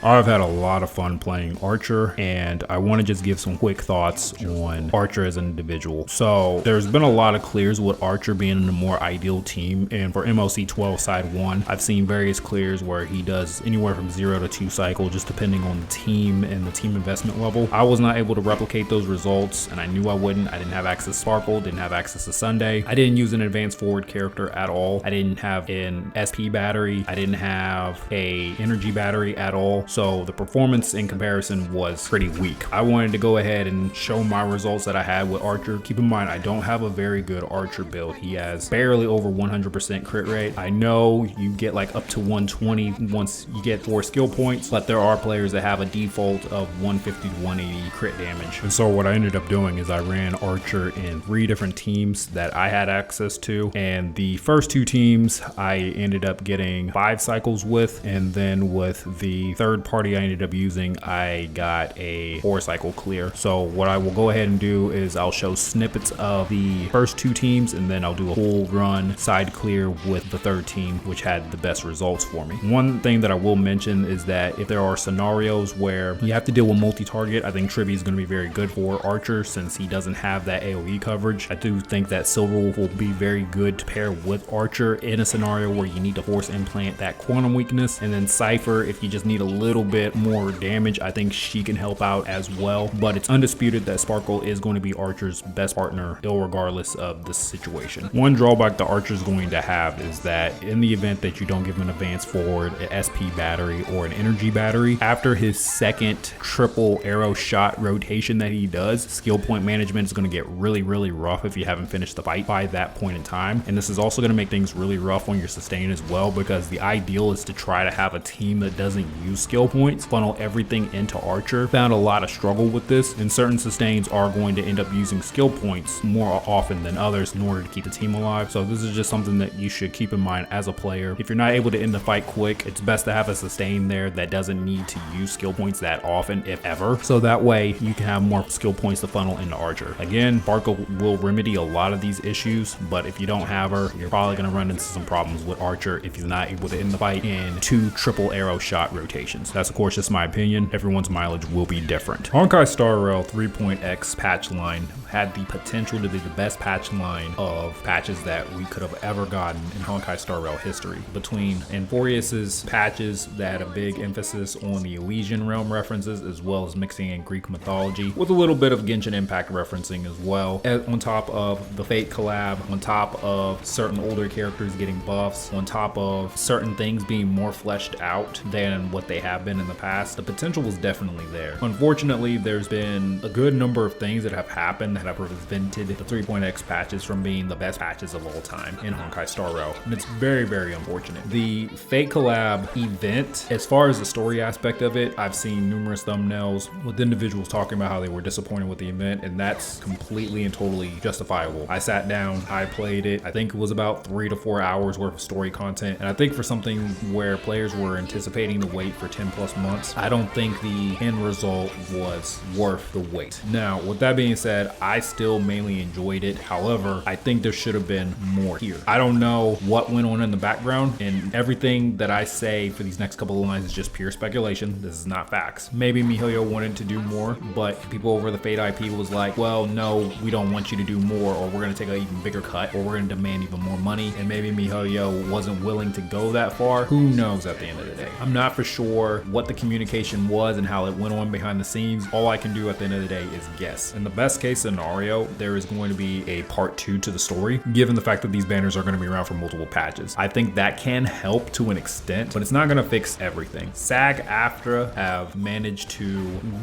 I've had a lot of fun playing Archer, and I want to just give some quick thoughts on Archer as an individual. So there's been a lot of clears with Archer being in a more ideal team, and for MLC 12 side 1, I've seen various clears where he does anywhere from 0 to 2 cycle, just depending on the team and the team investment level. I was not able to replicate those results, and I knew I wouldn't. I didn't have access to Sparkle, didn't have access to Sunday. I didn't use an advanced forward character at all. I didn't have an SP battery. I didn't have a energy battery at all. So the performance in comparison was pretty weak. I wanted to go ahead and show my results that I had with Archer. Keep in mind, I don't have a very good Archer build. He has barely over 100% crit rate. I know you get like up to 120 once you get 4 skill points, but there are players that have a default of 150 to 180 crit damage. And so what I ended up doing is I ran Archer in 3 different teams that I had access to. And the first 2 teams I ended up getting 5 cycles with, and then with the third party I ended up using, I got a 4 cycle clear. So what I will go ahead and do is I'll show snippets of the first 2 teams, and then I'll do a full run side clear with the third team, which had the best results for me. One thing that I will mention is that if there are scenarios where you have to deal with multi-target, I think Trivia is going to be very good for Archer since he doesn't have that AoE coverage. I do think that Silver will be very good to pair with Archer in a scenario where you need to force implant that quantum weakness. And then Cypher, if you just need a little bit more damage, I think she can help out as well. But it's undisputed that Sparkle is going to be Archer's best partner, regardless of the situation. One drawback the Archer is going to have is that in the event that you don't give him an advanced forward, an SP battery, or an energy battery, after his second triple arrow shot rotation that he does, skill point management is going to get really rough if you haven't finished the fight by that point in time. And this is also going to make things really rough on your sustain as well, because the ideal is to try to have a team that doesn't use skill points funnel everything into Archer. Found a lot of struggle with this, and certain sustains are going to end up using skill points more often than others in order to keep the team alive. So this is just something that you should keep in mind as a player. If you're not able to end the fight quick, it's best to have a sustain there that doesn't need to use skill points that often, if ever. So that way you can have more skill points to funnel into Archer. Again, Sparkle will remedy a lot of these issues, but if you don't have her, you're probably going to run into some problems with Archer if he's not able to end the fight in 2 triple arrow shot rotations. That's of course just my opinion. Everyone's mileage will be different. Honkai Star Rail 3.x patch line had the potential to be the best patch line of patches that we could have ever gotten in Honkai Star Rail history. Between Enforius's patches that had a big emphasis on the Elysian realm references, as well as mixing in Greek mythology with a little bit of Genshin Impact referencing as well, on top of the Fate collab, on top of certain older characters getting buffs, on top of certain things being more fleshed out than what they have been in the past, the potential was definitely there. Unfortunately, there's been a good number of things that have happened that have prevented the 3.x patches from being the best patches of all time in Honkai Star Rail, and it's very unfortunate. The Fate collab event, as far as the story aspect of it, I've seen numerous thumbnails with individuals talking about how they were disappointed with the event, and that's completely and totally justifiable. I sat down, I played it. I think it was about 3 to 4 hours worth of story content, and I think for something where players were anticipating to wait for 10+ months, I don't think the end result was worth the wait. Now, with that being said, I still mainly enjoyed it. However, I think there should have been more here. I don't know what went on in the background, and everything that I say for these next couple of lines is just pure speculation. This is not facts. Maybe miHoYo wanted to do more, but people over the Fate IP was like, well, no, we don't want you to do more, or we're going to take an even bigger cut, or we're going to demand even more money. And maybe miHoYo wasn't willing to go that far. Who knows at the end of the day? I'm not for sure what the communication was and how it went on behind the scenes. All I can do at the end of the day is guess. In the best case scenario, there is going to be a part 2 to the story, given the fact that these banners are going to be around for multiple patches. I think that can help to an extent, but it's not going to fix everything. Sag-Aftra have managed to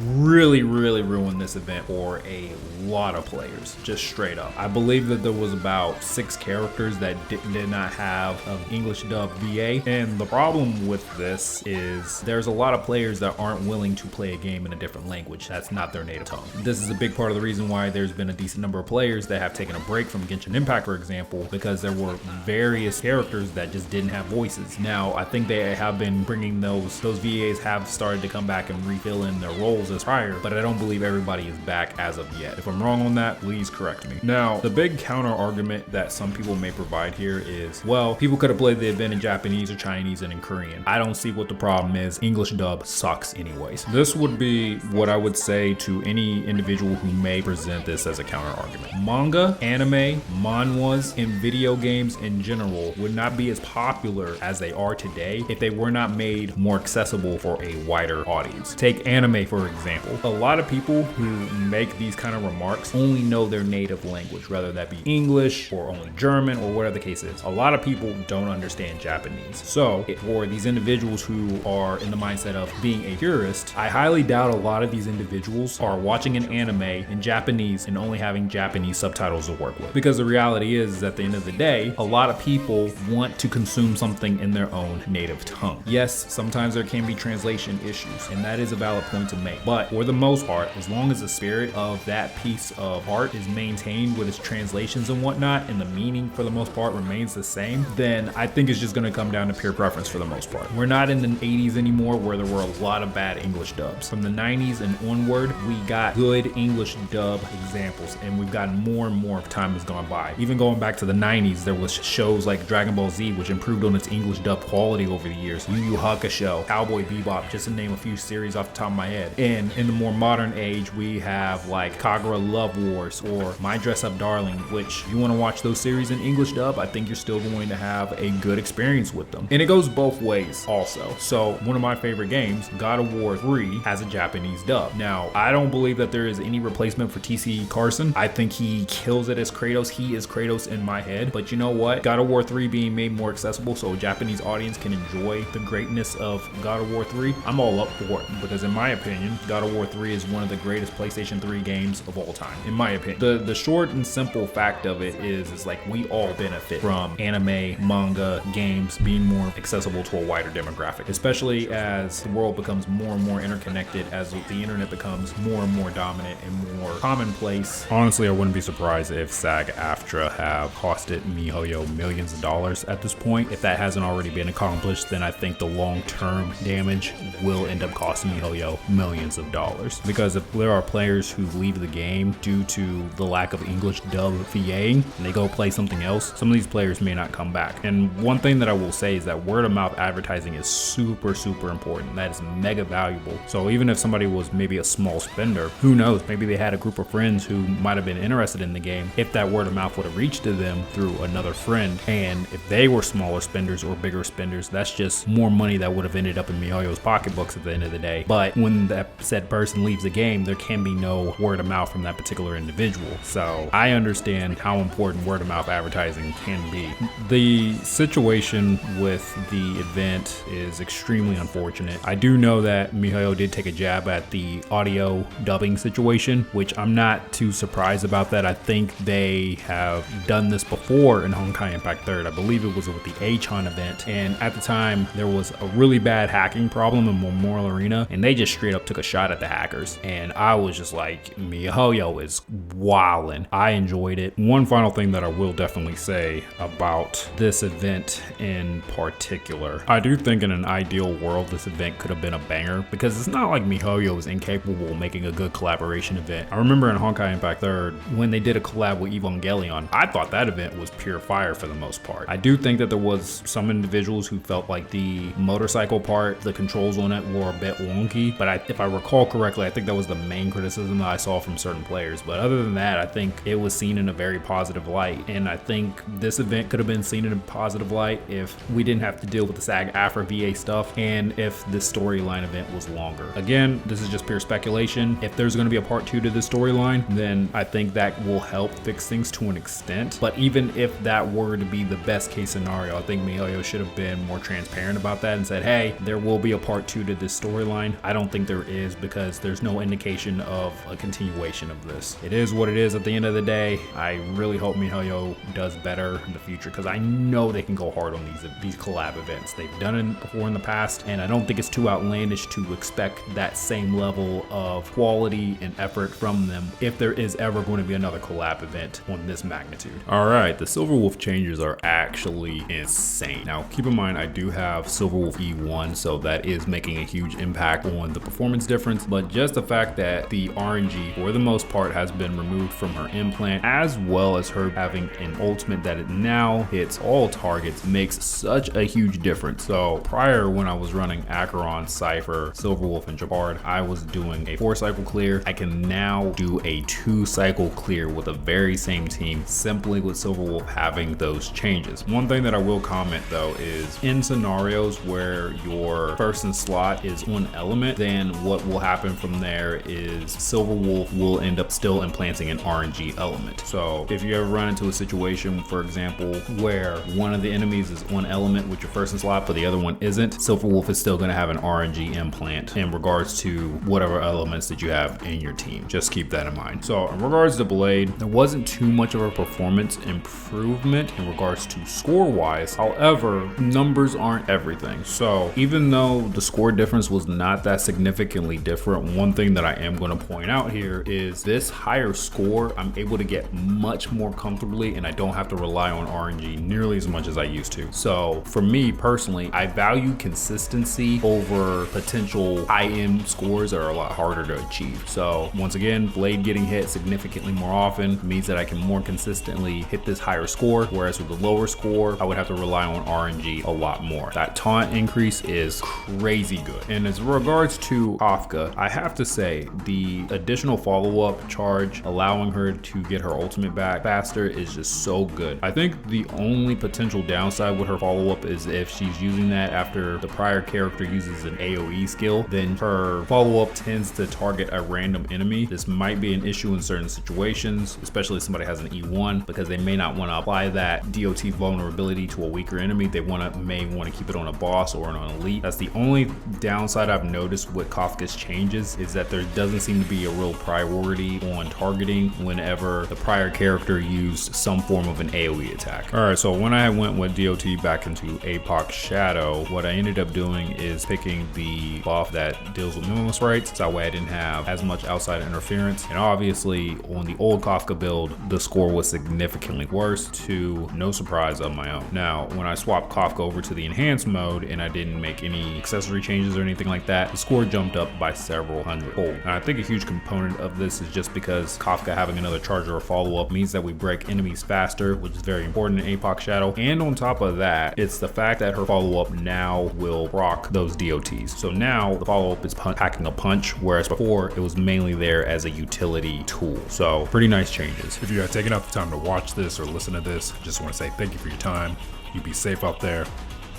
really ruin this event for a lot of players, just straight up. I believe that there was about 6 characters that did not have an English dub VA, and the problem with this is there's a lot of players that aren't willing to play a game in a different language that's not their native tongue. This is a big part of the reason why there's been a decent number of players that have taken a break from Genshin Impact, for example, because there were various characters that just didn't have voices. Now, I think they have been bringing those VAs have started to come back and refill in their roles as prior, but I don't believe everybody is back as of yet. If I'm wrong on that, please correct me. Now, the big counter argument that some people may provide here is, well, people could have played the event in Japanese or Chinese and in Korean. I don't see what the problem is English dub sucks anyways. This would be what I would say to any individual who may present this as a counter argument. Manga, anime, manhwas, and video games in general would not be as popular as they are today if they were not made more accessible for a wider audience. Take anime for example. A lot of people who make these kind of remarks only know their native language, whether that be English or only German or whatever the case is. A lot of people don't understand Japanese. So for these individuals who are in the mindset of being a purist, I highly doubt a lot of these individuals are watching an anime in Japanese and only having Japanese subtitles to work with. Because the reality is at the end of the day, a lot of people want to consume something in their own native tongue. Yes, sometimes there can be translation issues, and that is a valid point to make. But for the most part, as long as the spirit of that piece of art is maintained with its translations and whatnot, and the meaning for the most part remains the same, then I think it's just going to come down to pure preference for the most part. We're not in the 80s anymore where there were a lot of bad English dubs. From the 90s and onward, we got good English dub examples, and we've gotten more and more time has gone by. Even going back to the 90s, there was shows like Dragon Ball Z, which improved on its English dub quality over the years. Yu Yu Hakusho, Cowboy Bebop, just to name a few series off the top of my head. And in the more modern age, we have like Kagura Love Wars or My Dress Up Darling, which you want to watch those series in English dub, I think you're still going to have a good experience with them. And it goes both ways also. So one of my favorite games, God of War 3, has a Japanese dub. Now, I don't believe that there is any replacement for T.C. Carson. I think he kills it as Kratos. He is Kratos in my head. But you know what? God of War 3 being made more accessible so a Japanese audience can enjoy the greatness of God of War 3, I'm all up for it. Because in my opinion, God of War 3 is one of the greatest PlayStation 3 games of all time, in my opinion. The short and simple fact of it is like we all benefit from anime, manga, games being more accessible to a wider demographic, especially as the world becomes more and more interconnected, as the internet becomes more and more dominant and more commonplace. Honestly, I wouldn't be surprised if Sag-Aftra have costed MiHoYo millions of dollars at this point. If that hasn't already been accomplished, then I think the long-term damage will end up costing MiHoYo millions of dollars. Because if there are players who leave the game due to the lack of English dub VAing and they go play something else, some of these players may not come back. And one thing that I will say is that word-of-mouth advertising is super important. That is mega valuable. So even if somebody was maybe a small spender, who knows, maybe they had a group of friends who might have been interested in the game. If that word of mouth would have reached to them through another friend, and if they were smaller spenders or bigger spenders, that's just more money that would have ended up in MiHoYo's pocketbooks at the end of the day. But when that said person leaves the game, there can be no word of mouth from that particular individual. So I understand how important word of mouth advertising can be. The situation with the event is extremely unfortunate. I do know that MiHoYo did take a jab at the audio dubbing situation, which I'm not too surprised about that. I think they have done this before in Honkai Impact 3rd. I believe it was with the Achan event, and at the time there was a really bad hacking problem in Memorial Arena, and they just straight up took a shot at the hackers, and I was just like, MiHoYo is wildin'. I enjoyed it. One final thing that I will definitely say about this event in particular, I do think in an ideal world this event could have been a banger, because it's not like MiHoYo is incapable of making a good collaboration event. I remember in Honkai Impact 3rd when they did a collab with Evangelion, I thought that event was pure fire for the most part. I do think that there was some individuals who felt like the motorcycle part, the controls on it were a bit wonky, but if I recall correctly, I think that was the main criticism that I saw from certain players. But other than that, I think it was seen in a very positive light, and I think this event could have been seen in a positive light if we didn't have to deal with the Sag-Aftra VA stuff, and if this storyline event was longer. Again, this is just pure speculation. If there's going to be a part 2 to this storyline, then I think that will help fix things to an extent. But even if that were to be the best case scenario, I think MiHoYo should have been more transparent about that and said, hey, there will be a part 2 to this storyline. I don't think there is, because there's no indication of a continuation of this. It is what it is at the end of the day. I really hope MiHoYo does better in the future, because I know they can go hard on these collab events. They've done it before in the past, and I don't think it's too outlandish to expect that same level of quality and effort from them if there is ever going to be another collab event on this magnitude. All right, the Silverwolf changes are actually insane. Now, keep in mind, I do have Silverwolf E1, so that is making a huge impact on the performance difference, but just the fact that the RNG, for the most part, has been removed from her implant, as well as her having an ultimate that it now hits all targets, makes such a huge difference. So prior, when I was running playing Acheron, Cypher, Silverwolf, and Jabard, I was doing a 4-cycle clear. I can now do a 2-cycle clear with the very same team, simply with Silverwolf having those changes. One thing that I will comment though is in scenarios where your first in slot is one element, then what will happen from there is Silverwolf will end up still implanting an RNG element. So if you ever run into a situation, for example, where one of the enemies is one element with your first in slot, but the other one isn't, Silverwolf is still going to have an RNG implant in regards to whatever elements that you have in your team. Just keep that in mind. So in regards to Blade, there wasn't too much of a performance improvement in regards to score wise. However, numbers aren't everything. So even though the score difference was not that significantly different, one thing that I am going to point out here is this higher score I'm able to get much more comfortably, and I don't have to rely on RNG nearly as much as I used to. So for me personally, I value consistency over potential high-end scores that are a lot harder to achieve. So once again, Blade getting hit significantly more often means that I can more consistently hit this higher score, whereas with the lower score, I would have to rely on RNG a lot more. That taunt increase is crazy good. And as regards to Kafka, I have to say the additional follow-up charge, allowing her to get her ultimate back faster, is just so good. I think the only potential downside with her follow-up is if she's using that after the prior character uses an AoE skill, then her follow-up tends to target a random enemy. This might be an issue in certain situations, especially if somebody has an E1, because they may not want to apply that T.O.T vulnerability to a weaker enemy. They may want to keep it on a boss or on an elite. That's the only downside I've noticed with Kafka's changes, is that there doesn't seem to be a real priority on targeting whenever the prior character used some form of an AoE attack. All right, so when I went with T.O.T back into APOC Shadow, what I ended up doing is picking the buff that deals with minimum sprites, so that way I didn't have as much outside interference. And obviously on the old Kafka build, the score was significantly worse, to no surprise of my own. Now, when I swapped Kafka over to the enhanced mode and I didn't make any accessory changes or anything like that, the score jumped up by several hundredfold. And I think a huge component of this is just because Kafka having another charger or follow-up means that we break enemies faster, which is very important in APOC Shadow. And on top of that, it's the fact that her follow-up now will proc those DOTs. So now the follow-up is packing a punch, whereas before it was mainly there as a utility tool. So pretty nice changes. If you have taken out the time to watch this or listen to this, I just want to say thank you for your time. You be safe out there.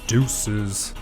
Deuces.